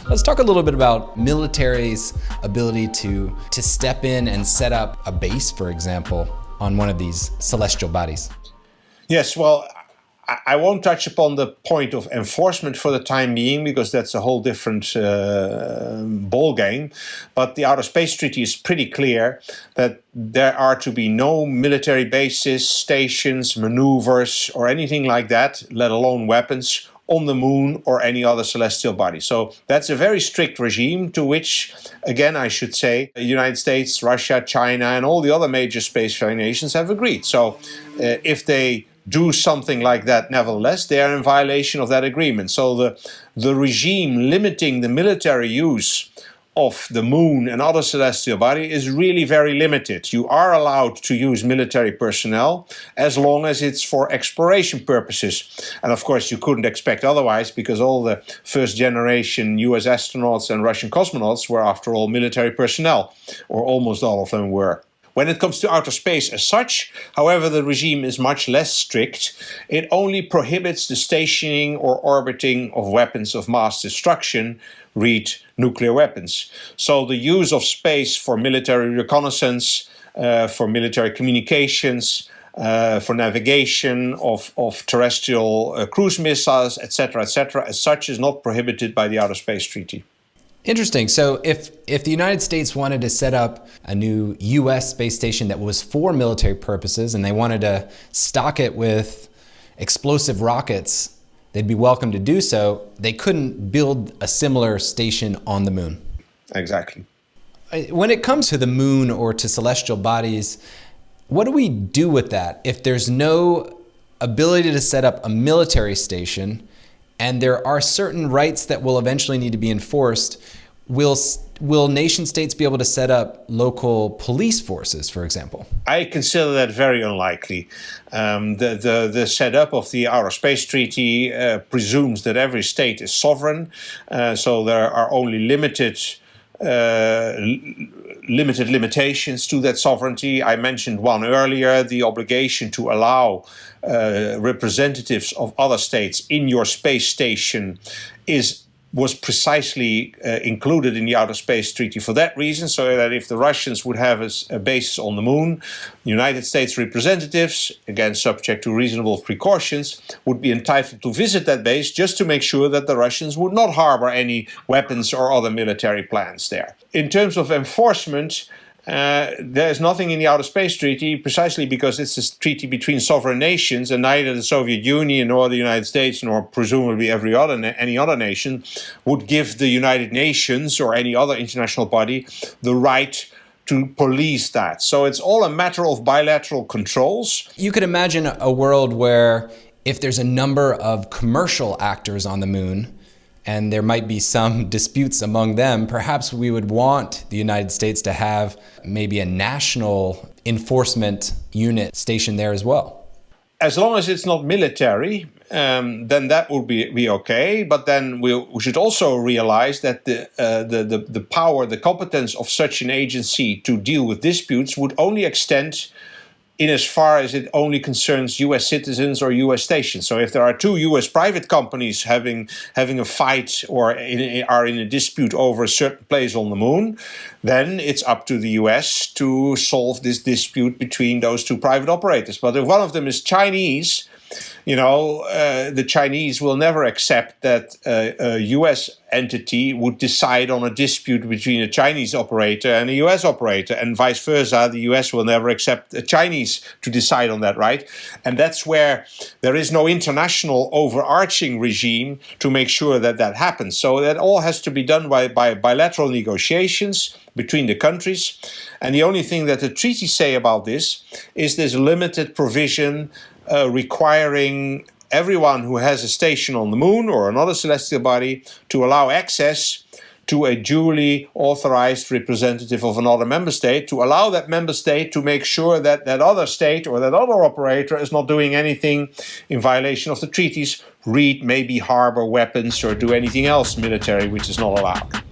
Let's talk a little bit about military's ability to step in and set up a base, for example, on one of these celestial bodies. Yes, well, I won't touch upon the point of enforcement for the time being, because that's a whole different ball game. But the Outer Space Treaty is pretty clear that there are to be no military bases, stations, maneuvers, or anything like that, let alone weapons, on the moon or any other celestial body. So that's a very strict regime to which, again, I should say, the United States, Russia, China, and all the other major spacefaring nations have agreed. So if they do something like that, nevertheless, they are in violation of that agreement. So the regime limiting the military use of the moon and other celestial body is really very limited. You are allowed to use military personnel as long as it's for exploration purposes. And of course, you couldn't expect otherwise, because all the first generation US astronauts and Russian cosmonauts were, after all, military personnel, or almost all of them were. When it comes to outer space as such, however, the regime is much less strict. It only prohibits the stationing or orbiting of weapons of mass destruction, read nuclear weapons. So the use of space for military reconnaissance, for military communications, for navigation of terrestrial cruise missiles, etc., as such, is not prohibited by the Outer Space Treaty. Interesting. So if the United States wanted to set up a new US space station that was for military purposes, and they wanted to stock it with explosive rockets, they'd be welcome to do so. They couldn't build a similar station on the moon. Exactly. When it comes to the moon or to celestial bodies, what do we do with that if there's no ability to set up a military station, and there are certain rights that will eventually need to be enforced? Will nation states be able to set up local police forces, for example? I consider that very unlikely. The setup of the Outer Space Treaty presumes that every state is sovereign, so there are only limited limitations to that sovereignty. I mentioned one earlier: the obligation to allow representatives of other states in your space station was precisely included in the Outer Space Treaty for that reason, so that if the Russians would have a base on the moon, United States representatives, again subject to reasonable precautions, would be entitled to visit that base just to make sure that the Russians would not harbor any weapons or other military plans there. In terms of enforcement, there is nothing in the Outer Space Treaty, precisely because it's a treaty between sovereign nations, and neither the Soviet Union nor the United States, nor presumably any other nation, would give the United Nations or any other international body the right to police that. So it's all a matter of bilateral controls. You could imagine a world where, if there's a number of commercial actors on the moon, and there might be some disputes among them, perhaps we would want the United States to have maybe a national enforcement unit stationed there as well. As long as it's not military, then that would be okay. But then we should also realize that the power, the competence of such an agency to deal with disputes would only extend in as far as it only concerns US citizens or US stations. So if there are two US private companies having a fight or are in a dispute over a certain place on the moon, then it's up to the US to solve this dispute between those two private operators. But if one of them is Chinese, the Chinese will never accept that a US entity would decide on a dispute between a Chinese operator and a US operator, and vice versa. The US will never accept a Chinese to decide on that, right? And that's where there is no international overarching regime to make sure that that happens. So that all has to be done by bilateral negotiations between the countries. And the only thing that the treaties say about this is this limited provision requiring everyone who has a station on the moon or another celestial body to allow access to a duly authorized representative of another member state, to allow that member state to make sure that that other state or that other operator is not doing anything in violation of the treaties, read maybe harbor weapons or do anything else military which is not allowed.